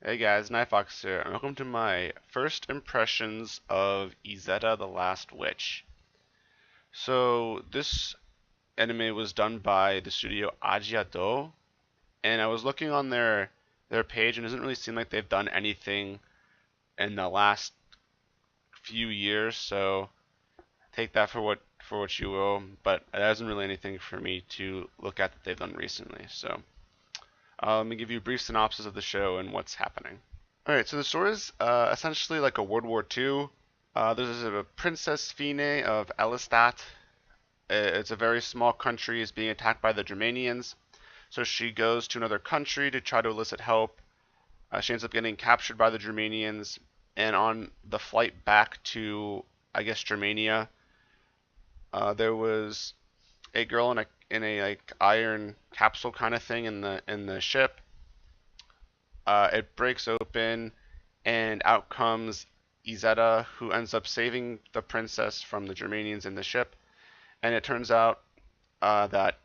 Hey guys, Nightfox here, and welcome to my first impressions of Izetta the Last Witch. So, this anime was done by the studio Ajiado, and I was looking on their page, and it doesn't really seem like they've done anything in the last few years, so take that for what you will, but it isn't really anything for me to look at that they've done recently. So, let me give you a brief synopsis of the show and what's happening. Alright, so the story is essentially like a World War II. There's a Princess Fine of Elistat. It's a very small country, is being attacked by the Germanians. So she goes to another country to try to elicit help. She ends up getting captured by the Germanians, and on the flight back to, I guess, Germania, there was a girl in a like iron capsule kind of thing in the ship. It breaks open, and out comes Izetta, who ends up saving the princess from the Germanians in the ship. And it turns out that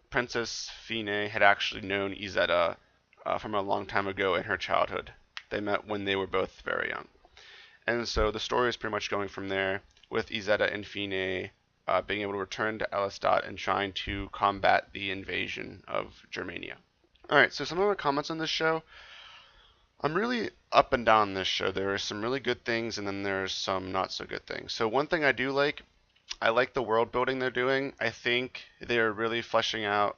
Princess Fine had actually known Izetta from a long time ago in her childhood. They met when they were both very young. And so the story is pretty much going from there, with Izetta and Fine being able to return to Elistat and trying to combat the invasion of Germania. Alright, so some of my comments on this show. I'm really up and down this show. There are some really good things, and then there's some not so good things. So one thing I like the world building they're doing. I think they're really fleshing out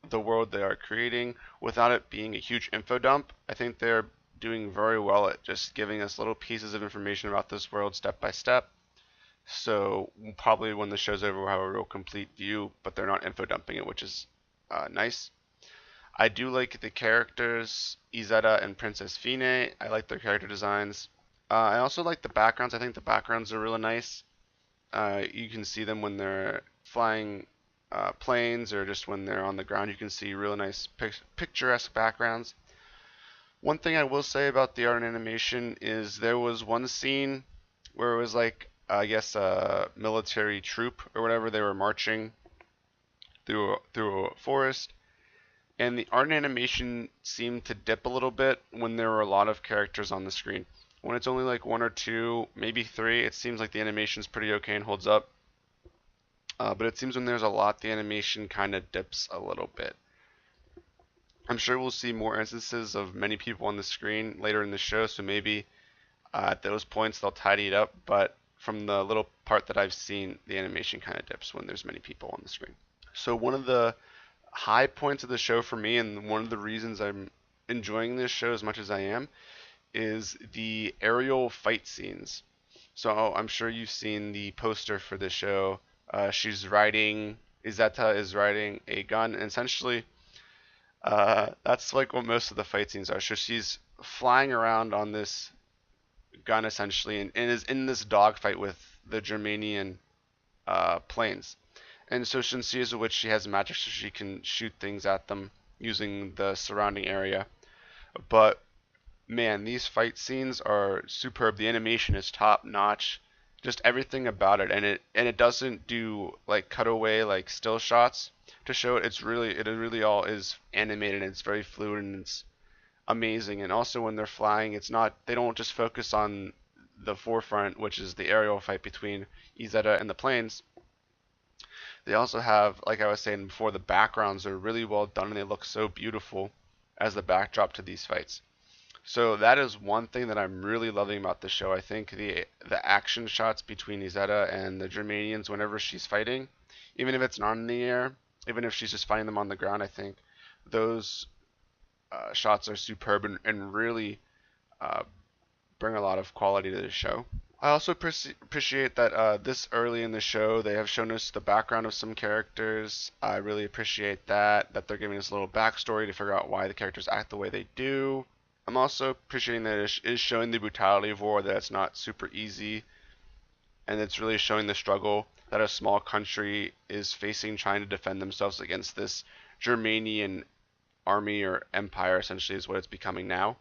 the world they are creating without it being a huge info dump. I think they're doing very well at just giving us little pieces of information about this world step by step. So probably when the show's over, we'll have a real complete view, but they're not info dumping it, which is nice. I do like the characters, Izetta and Princess Fine. I like their character designs. I also like the backgrounds. I think the backgrounds are really nice. You can see them when they're flying planes or just when they're on the ground. You can see really nice picturesque backgrounds. One thing I will say about the art and animation is there was one scene where it was like, I guess, a military troop or whatever. They were marching through a forest, and the art and animation seemed to dip a little bit when there were a lot of characters on the screen. When it's only like one or two, maybe three, it seems like the animation's pretty okay and holds up. But it seems when there's a lot, the animation kind of dips a little bit. I'm sure we'll see more instances of many people on the screen later in the show, so maybe at those points they'll tidy it up. But from the little part that I've seen, the animation kind of dips when there's many people on the screen. So one of the high points of the show for me, and one of the reasons I'm enjoying this show as much as I am, is the aerial fight scenes. So I'm sure you've seen the poster for the show. Izetta is riding a gun, and essentially that's like what most of the fight scenes are. So she's flying around on this gun essentially, and is in this dogfight with the Germanian planes. And so since she is a witch, she has magic, so she can shoot things at them using the surrounding area. But man, these fight scenes are superb. The animation is top notch. Just everything about it, and it doesn't do like cutaway like still shots to show it. It really all is animated, and it's very fluid, and it's amazing. And also when they're flying, they don't just focus on the forefront, which is the aerial fight between Izetta and the planes. They also have, like I was saying before, the backgrounds are really well done, and they look so beautiful as the backdrop to these fights. So that is one thing that I'm really loving about the show. I think the action shots between Izetta and the Germanians whenever she's fighting, even if it's not in the air, even if she's just fighting them on the ground, I think those shots are superb and really uh, bring a lot of quality to the show. I also appreciate that this early in the show they have shown us the background of some characters. I really appreciate that they're giving us a little backstory to figure out why the characters act the way they do. I'm also appreciating that it is showing the brutality of war, that it's not super easy, and it's really showing the struggle that a small country is facing trying to defend themselves against this Germanian army or empire, essentially, is what it's becoming now.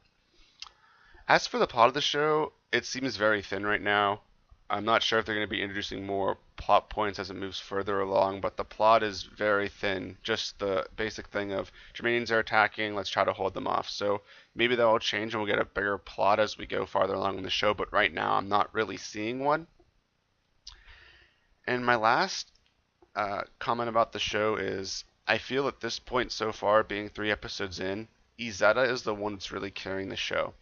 As for the plot of the show, it seems very thin right now. I'm not sure if they're going to be introducing more plot points as it moves further along, but the plot is very thin. Just the basic thing of Germanians are attacking, let's try to hold them off. So Maybe that will change and we'll get a bigger plot as we go farther along in the show, but right now I'm not really seeing one. And my last comment about the show is I feel at this point so far, being 3 episodes in, Izetta is the one that's really carrying the show.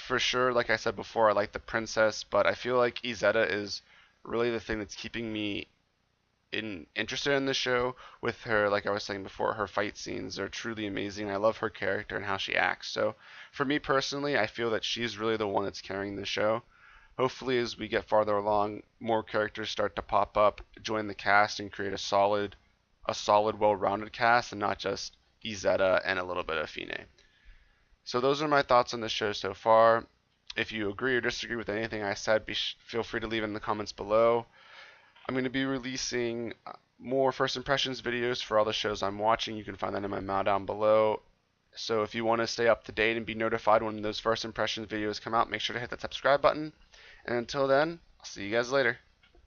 For sure, like I said before, I like the princess, but I feel like Izetta is really the thing that's keeping me interested in the show. With her, like I was saying before, her fight scenes are truly amazing. I love her character and how she acts. So for me personally, I feel that she's really the one that's carrying the show. Hopefully, as we get farther along, more characters start to pop up, join the cast, and create a solid, well-rounded cast, and not just Izetta and a little bit of Fine. So those are my thoughts on the show so far. If you agree or disagree with anything I said, feel free to leave it in the comments below. I'm going to be releasing more first impressions videos for all the shows I'm watching. You can find that in my mail down below. So if you want to stay up to date and be notified when those first impressions videos come out, make sure to hit that subscribe button. And until then, I'll see you guys later.